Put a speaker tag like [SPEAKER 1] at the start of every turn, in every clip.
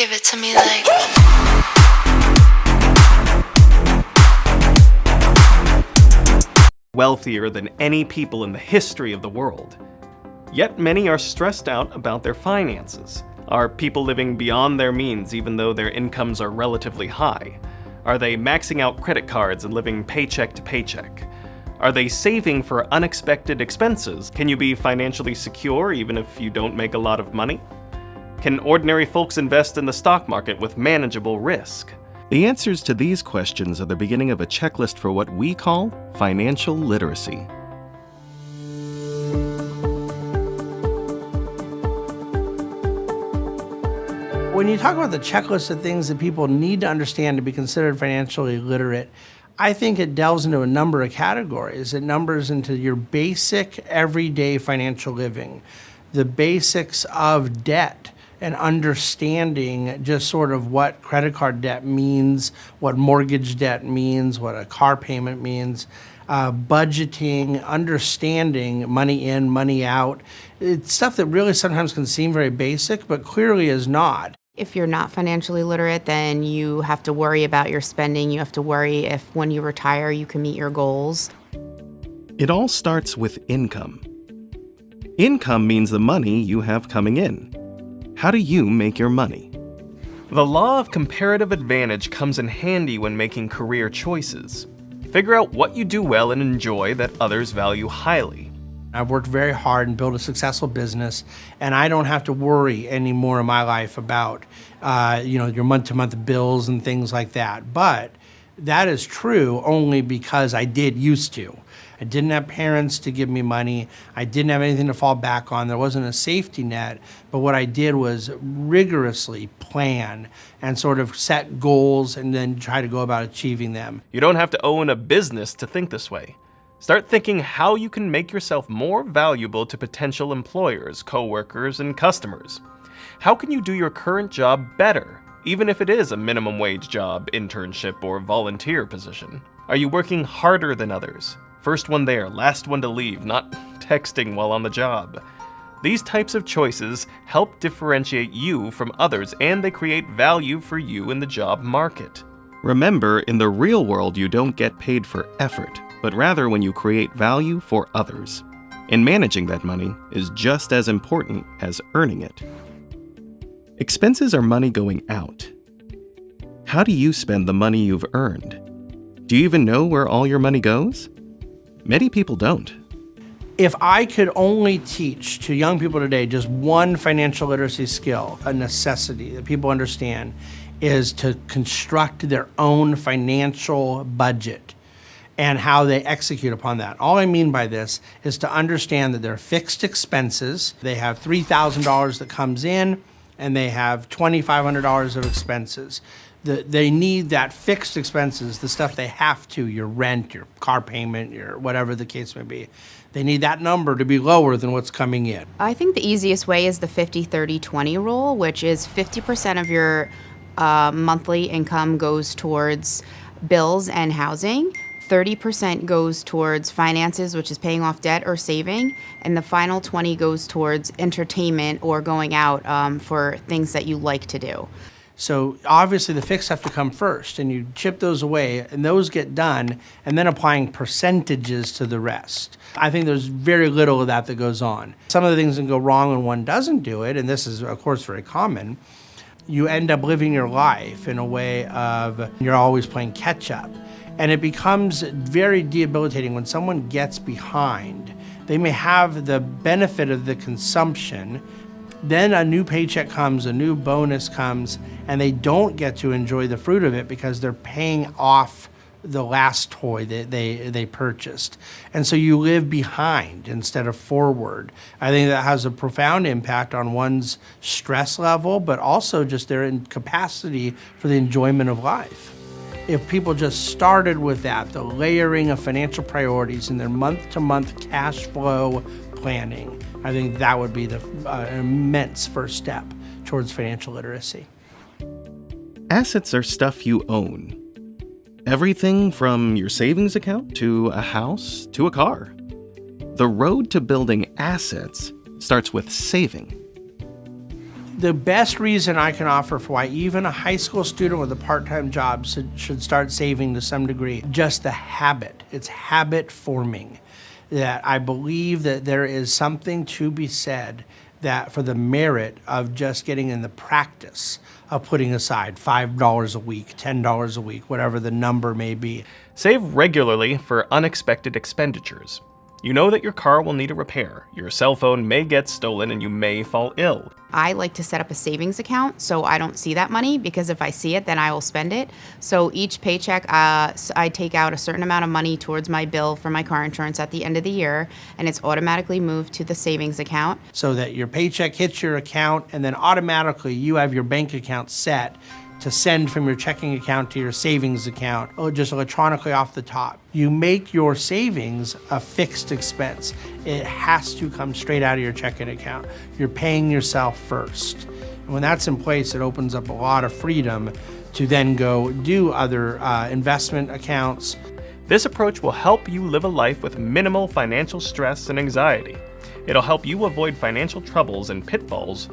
[SPEAKER 1] Give it to me like.
[SPEAKER 2] Wealthier than any people in the history of the world. Yet many are stressed out about their finances. Are people living beyond their means even though their incomes are relatively high? Are they maxing out credit cards and living paycheck to paycheck? Are they saving for unexpected expenses? Can you be financially secure even if you don't make a lot of money? Can ordinary folks invest in the stock market with manageable risk? The answers to these questions are the beginning of a checklist for what we call financial literacy.
[SPEAKER 3] When you talk about the checklist of things that people need to understand to be considered financially literate, I think it delves into a number of categories. It numbers into your basic everyday financial living, the basics of debt, and understanding just sort of what credit card debt means, what mortgage debt means, what a car payment means, budgeting, understanding money in, money out. It's stuff that really sometimes can seem very basic, but clearly is not.
[SPEAKER 4] If you're not financially literate, then you have to worry about your spending. You have to worry if when you retire, you can meet your goals.
[SPEAKER 2] It all starts with income. Income means the money you have coming in. How do you make your money? The law of comparative advantage comes in handy when making career choices. Figure out what you do well and enjoy that others value highly.
[SPEAKER 3] I've worked very hard and built a successful business, and I don't have to worry anymore in my life about, your month-to-month bills and things like that. But that is true only because I did used to. I didn't have parents to give me money. I didn't have anything to fall back on. There wasn't a safety net. But what I did was rigorously plan and sort of set goals and then try to go about achieving them.
[SPEAKER 2] You don't have to own a business to think this way. Start thinking how you can make yourself more valuable to potential employers, coworkers, and customers. How can you do your current job better, even if it is a minimum wage job, internship, or volunteer position? Are you working harder than others? First one there, last one to leave, not texting while on the job. These types of choices help differentiate you from others, and they create value for you in the job market. Remember, in the real world, you don't get paid for effort, but rather when you create value for others. And managing that money is just as important as earning it. Expenses are money going out. How do you spend the money you've earned? Do you even know where all your money goes? Many people don't.
[SPEAKER 3] If I could only teach to young people today just one financial literacy skill, a necessity that people understand, is to construct their own financial budget and how they execute upon that. All I mean by this is to understand that there are fixed expenses. They have $3,000 that comes in, and they have $2,500 of expenses. They need that fixed expenses, the stuff they have to, your rent, your car payment, your whatever the case may be. They need that number to be lower than what's coming in.
[SPEAKER 4] I think the easiest way is the 50-30-20 rule, which is 50% of your monthly income goes towards bills and housing. 30% goes towards finances, which is paying off debt or saving, and the final 20 goes towards entertainment or going out for things that you like to do.
[SPEAKER 3] So obviously the fixed have to come first, and you chip those away, and those get done, and then applying percentages to the rest. I think there's very little of that goes on. Some of the things can go wrong when one doesn't do it, and this is, of course, very common. You end up living your life in a way of you're always playing catch up. And it becomes very debilitating when someone gets behind. They may have the benefit of the consumption, then a new paycheck comes, a new bonus comes, and they don't get to enjoy the fruit of it because they're paying off the last toy that they purchased. And so you live behind instead of forward. I think that has a profound impact on one's stress level, but also just their capacity for the enjoyment of life. If people just started with that, the layering of financial priorities in their month-to-month cash flow planning, I think that would be an immense first step towards financial literacy.
[SPEAKER 2] Assets are stuff you own. Everything from your savings account to a house to a car. The road to building assets starts with saving.
[SPEAKER 3] The best reason I can offer for why even a high school student with a part-time job should start saving to some degree, just the habit. It's habit forming. That I believe that there is something to be said that for the merit of just getting in the practice of putting aside $5 a week, $10 a week, whatever the number may be.
[SPEAKER 2] Save regularly for unexpected expenditures. You know that your car will need a repair, your cell phone may get stolen, and you may fall ill.
[SPEAKER 4] I like to set up a savings account so I don't see that money, because if I see it, then I will spend it. So each paycheck, I take out a certain amount of money towards my bill for my car insurance at the end of the year, and it's automatically moved to the savings account.
[SPEAKER 3] So that your paycheck hits your account, and then automatically you have your bank account set to send from your checking account to your savings account, just electronically off the top. You make your savings a fixed expense. It has to come straight out of your checking account. You're paying yourself first. And when that's in place, it opens up a lot of freedom to then go do other investment accounts.
[SPEAKER 2] This approach will help you live a life with minimal financial stress and anxiety. It'll help you avoid financial troubles and pitfalls.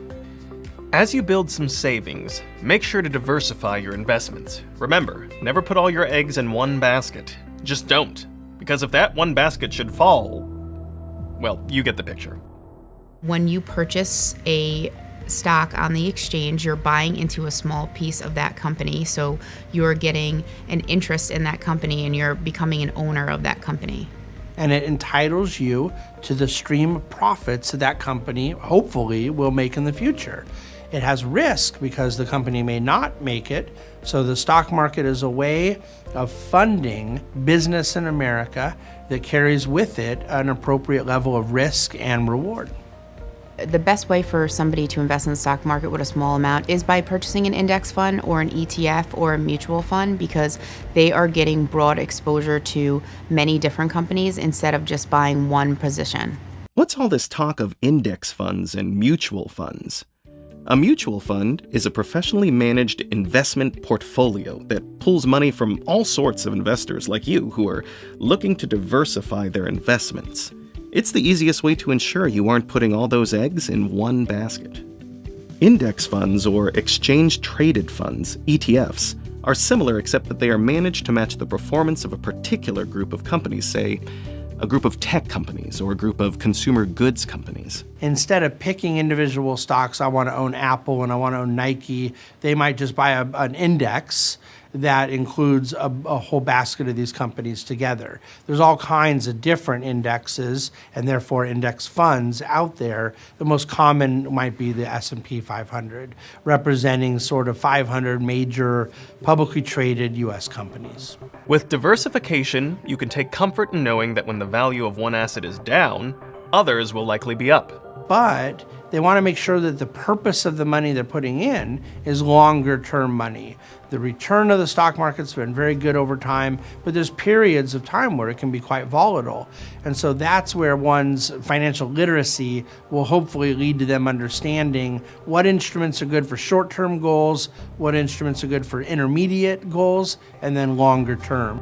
[SPEAKER 2] As you build some savings, make sure to diversify your investments. Remember, never put all your eggs in one basket. Just don't, because if that one basket should fall, well, you get the picture.
[SPEAKER 4] When you purchase a stock on the exchange, you're buying into a small piece of that company, so you're getting an interest in that company and you're becoming an owner of that company.
[SPEAKER 3] And it entitles you to the stream of profits that company hopefully will make in the future. It has risk because the company may not make it. So the stock market is a way of funding business in America that carries with it an appropriate level of risk and reward.
[SPEAKER 4] The best way for somebody to invest in the stock market with a small amount is by purchasing an index fund or an ETF or a mutual fund, because they are getting broad exposure to many different companies instead of just buying one position.
[SPEAKER 1] What's all this talk of index funds and mutual funds? A mutual fund is a professionally managed investment portfolio that pulls money from all sorts of investors like you who are looking to diversify their investments. It's the easiest way to ensure you aren't putting all those eggs in one basket. Index funds, or exchange-traded funds, ETFs, are similar except that they are managed to match the performance of a particular group of companies, say, a group of tech companies or a group of consumer goods companies.
[SPEAKER 3] Instead of picking individual stocks, I want to own Apple and I want to own Nike, they might just buy an index that includes a whole basket of these companies together. There's all kinds of different indexes and therefore index funds out there. The most common might be the S&P 500, representing sort of 500 major publicly traded US companies.
[SPEAKER 2] With diversification, you can take comfort in knowing that when the value of one asset is down, others will likely be up.
[SPEAKER 3] But they want to make sure that the purpose of the money they're putting in is longer term money. The return of the stock market's been very good over time, but there's periods of time where it can be quite volatile. And so that's where one's financial literacy will hopefully lead to them understanding what instruments are good for short-term goals, what instruments are good for intermediate goals, and then longer term.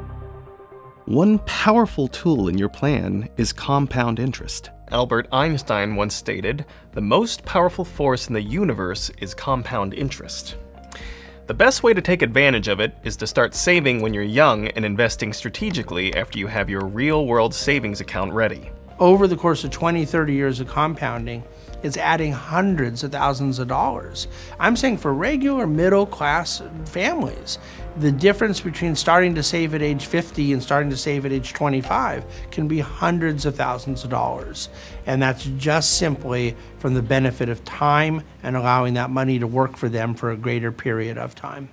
[SPEAKER 1] One powerful tool in your plan is compound interest.
[SPEAKER 2] Albert Einstein once stated, "The most powerful force in the universe is compound interest." The best way to take advantage of it is to start saving when you're young and investing strategically after you have your real-world savings account ready.
[SPEAKER 3] Over the course of 20, 30 years of compounding, it's adding hundreds of thousands of dollars. I'm saying for regular middle-class families, the difference between starting to save at age 50 and starting to save at age 25 can be hundreds of thousands of dollars. And that's just simply from the benefit of time and allowing that money to work for them for a greater period of time.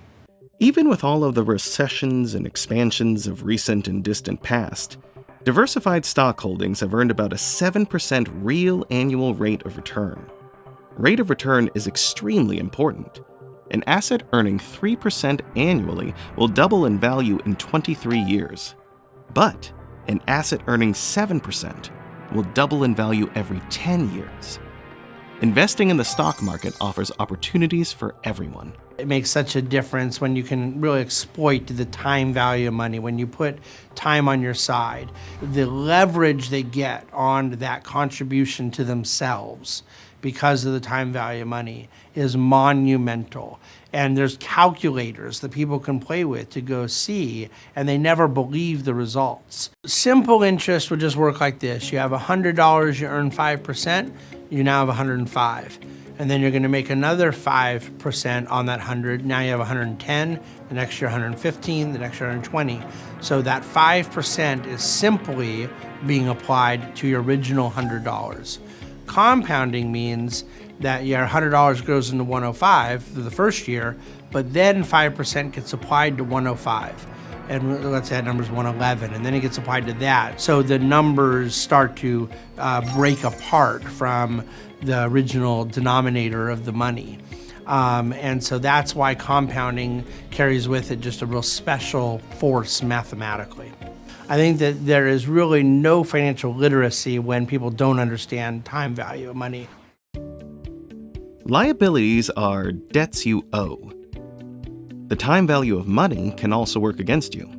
[SPEAKER 1] Even with all of the recessions and expansions of recent and distant past, diversified stock holdings have earned about a 7% real annual rate of return. Rate of return is extremely important. An asset earning 3% annually will double in value in 23 years. But an asset earning 7% will double in value every 10 years. Investing in the stock market offers opportunities for everyone.
[SPEAKER 3] It makes such a difference when you can really exploit the time value of money, when you put time on your side. The leverage they get on that contribution to themselves because of the time value of money is monumental. And there's calculators that people can play with to go see, and they never believe the results. Simple interest would just work like this. You have $100, you earn 5%, you now have 105. And then you're gonna make another 5% on that 100. Now you have 110, the next year 115, the next year 120. So that 5% is simply being applied to your original $100. Compounding means that your $100 grows into 105 for the first year, but then 5% gets applied to 105. And let's say that number's 111, and then it gets applied to that. So the numbers start to break apart from the original denominator of the money. And so that's why compounding carries with it just a real special force mathematically. I think that there is really no financial literacy when people don't understand time value of money.
[SPEAKER 1] Liabilities are debts you owe. The time value of money can also work against you.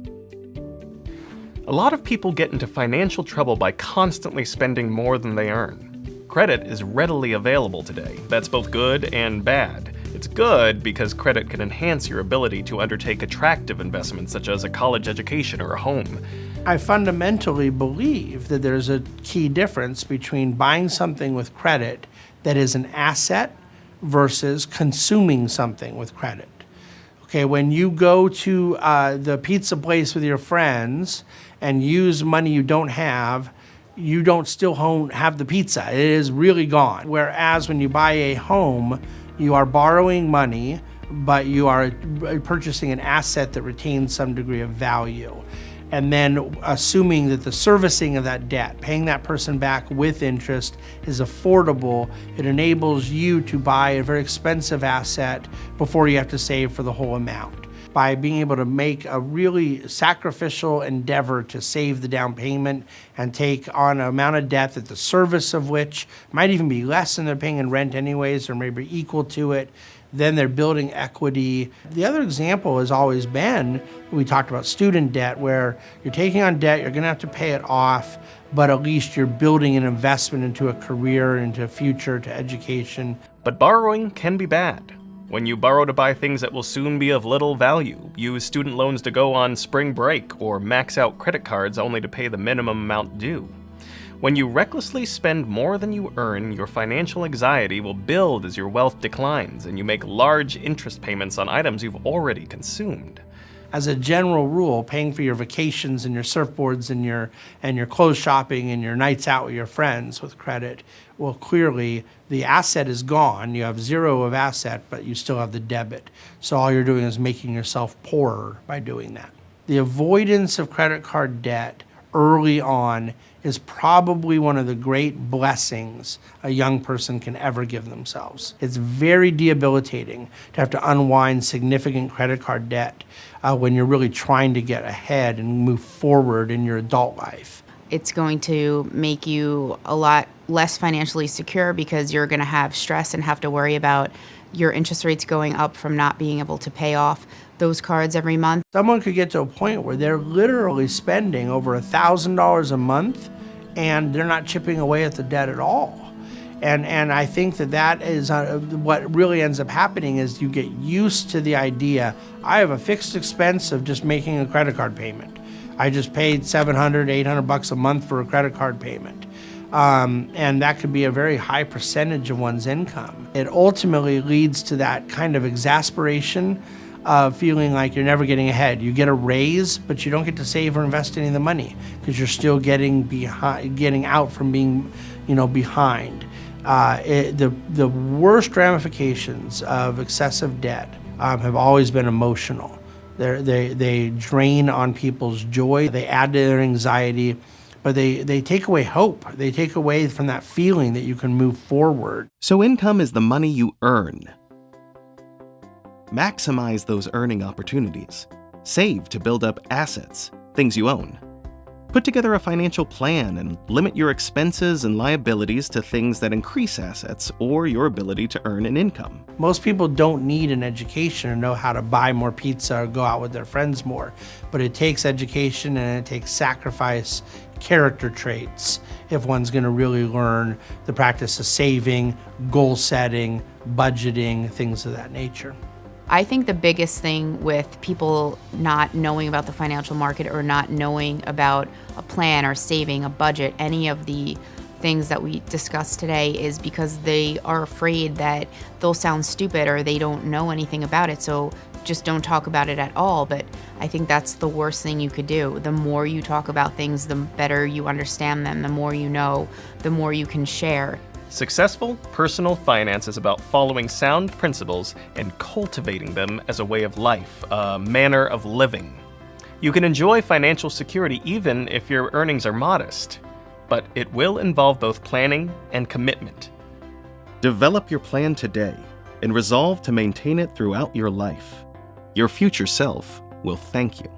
[SPEAKER 2] A lot of people get into financial trouble by constantly spending more than they earn. Credit is readily available today. That's both good and bad. It's good because credit can enhance your ability to undertake attractive investments such as a college education or a home.
[SPEAKER 3] I fundamentally believe that there's a key difference between buying something with credit that is an asset versus consuming something with credit. Okay, when you go to the pizza place with your friends and use money you don't have, you don't still have the pizza. It is really gone. Whereas when you buy a home, you are borrowing money, but you are purchasing an asset that retains some degree of value. And then assuming that the servicing of that debt, paying that person back with interest, is affordable, it enables you to buy a very expensive asset before you have to save for the whole amount. By being able to make a really sacrificial endeavor to save the down payment and take on an amount of debt that the service of which might even be less than they're paying in rent anyways, or maybe equal to it, then they're building equity. The other example has always been, we talked about student debt, where you're taking on debt, you're gonna have to pay it off, but at least you're building an investment into a career, into a future, to education.
[SPEAKER 2] But borrowing can be bad. When you borrow to buy things that will soon be of little value, use student loans to go on spring break, or max out credit cards only to pay the minimum amount due. When you recklessly spend more than you earn, your financial anxiety will build as your wealth declines, and you make large interest payments on items you've already consumed.
[SPEAKER 3] As a general rule, paying for your vacations and your surfboards and your clothes shopping and your nights out with your friends with credit, well, clearly the asset is gone. You have zero of asset, but you still have the debit. So all you're doing is making yourself poorer by doing that. The avoidance of credit card debt early on is probably one of the great blessings a young person can ever give themselves. It's very debilitating to have to unwind significant credit card debt when you're really trying to get ahead and move forward in your adult life.
[SPEAKER 4] It's going to make you a lot less financially secure because you're going to have stress and have to worry about your interest rates going up from not being able to pay off those cards every month.
[SPEAKER 3] Someone could get to a point where they're literally spending over $1,000 a month and they're not chipping away at the debt at all. And I think that is what really ends up happening is you get used to the idea, I have a fixed expense of just making a credit card payment. I just paid $700, $800 a month for a credit card payment. And that could be a very high percentage of one's income. It ultimately leads to that kind of exasperation of feeling like you're never getting ahead. You get a raise, but you don't get to save or invest any of the money because you're still getting out from being, behind. The worst ramifications of excessive debt have always been emotional. They drain on people's joy, they add to their anxiety, but they take away hope. They take away from that feeling that you can move forward.
[SPEAKER 1] So income is the money you earn. Maximize those earning opportunities. Save to build up assets, things you own. Put together a financial plan and limit your expenses and liabilities to things that increase assets or your ability to earn an income.
[SPEAKER 3] Most people don't need an education or know how to buy more pizza or go out with their friends more, but it takes education and it takes sacrifice, character traits, if one's going to really learn the practice of saving, goal setting, budgeting, things of that nature.
[SPEAKER 4] I think the biggest thing with people not knowing about the financial market or not knowing about a plan or saving, a budget, any of the things that we discussed today is because they are afraid that they'll sound stupid or they don't know anything about it. So just don't talk about it at all. But I think that's the worst thing you could do. The more you talk about things, the better you understand them. The more you know, the more you can share.
[SPEAKER 2] Successful personal finance is about following sound principles and cultivating them as a way of life, a manner of living. You can enjoy financial security even if your earnings are modest, but it will involve both planning and commitment.
[SPEAKER 1] Develop your plan today and resolve to maintain it throughout your life. Your future self will thank you.